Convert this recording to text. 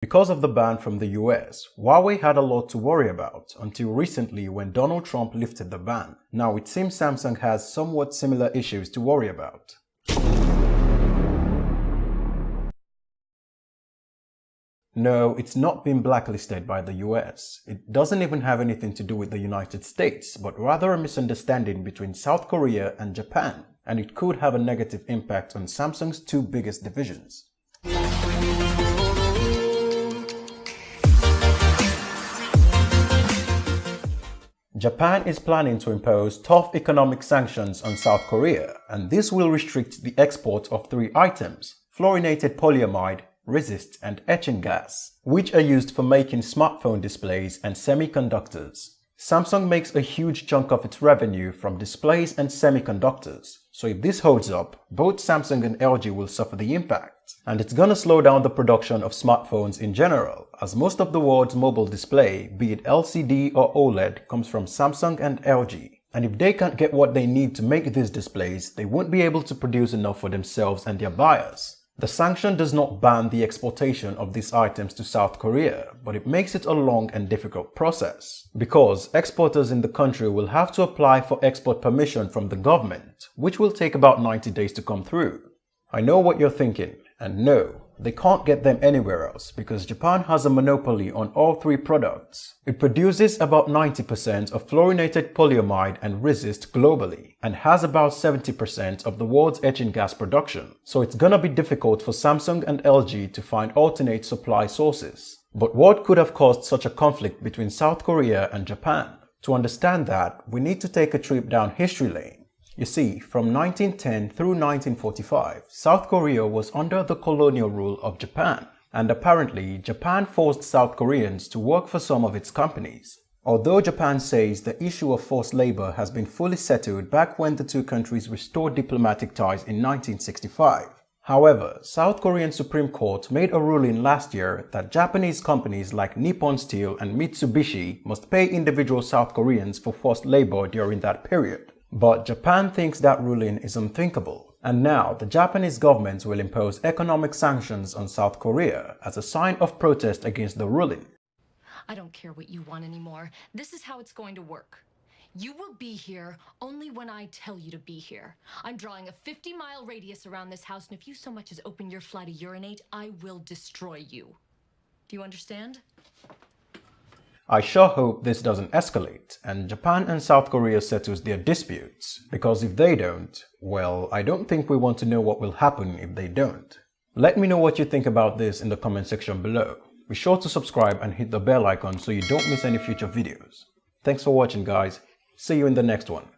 Because of the ban from the US, Huawei had a lot to worry about until recently when Donald Trump lifted the ban. Now it seems Samsung has somewhat similar issues to worry about. No, it's not been blacklisted by the US. It doesn't even have anything to do with the United States, but rather a misunderstanding between South Korea and Japan, and it could have a negative impact on Samsung's two biggest divisions. Japan is planning to impose tough economic sanctions on South Korea, and this will restrict the export of three items: fluorinated polyamide, resist, and etching gas, which are used for making smartphone displays and semiconductors. Samsung makes a huge chunk of its revenue from displays and semiconductors, so if this holds up, both Samsung and LG will suffer the impact. And it's gonna slow down the production of smartphones in general, as most of the world's mobile display, be it LCD or OLED, comes from Samsung and LG. And if they can't get what they need to make these displays, they won't be able to produce enough for themselves and their buyers. The sanction does not ban the exportation of these items to South Korea, but it makes it a long and difficult process, because exporters in the country will have to apply for export permission from the government, which will take about 90 days to come through. I know what you're thinking, and no, they can't get them anywhere else because Japan has a monopoly on all three products. It produces about 90% of fluorinated polyamide and resist globally and has about 70% of the world's etching gas production. So it's gonna be difficult for Samsung and LG to find alternate supply sources. But what could have caused such a conflict between South Korea and Japan? To understand that, we need to take a trip down history lane. You see, from 1910 through 1945, South Korea was under the colonial rule of Japan, and apparently Japan forced South Koreans to work for some of its companies. Although Japan says the issue of forced labor has been fully settled back when the two countries restored diplomatic ties in 1965. However, South Korean Supreme Court made a ruling last year that Japanese companies like Nippon Steel and Mitsubishi must pay individual South Koreans for forced labor during that period. But Japan thinks that ruling is unthinkable, and now the Japanese government will impose economic sanctions on South Korea as a sign of protest against the ruling. I don't care what you want anymore. This is how it's going to work. You will be here only when I tell you to be here. I'm drawing a 50-mile radius around this house, and if you so much as open your fly to urinate, I will destroy you. Do you understand? I sure hope this doesn't escalate and Japan and South Korea settles their disputes, because if they don't, well, I don't think we want to know what will happen if they don't. Let me know what you think about this in the comment section below. Be sure to subscribe and hit the bell icon so you don't miss any future videos. Thanks for watching, guys. See you in the next one.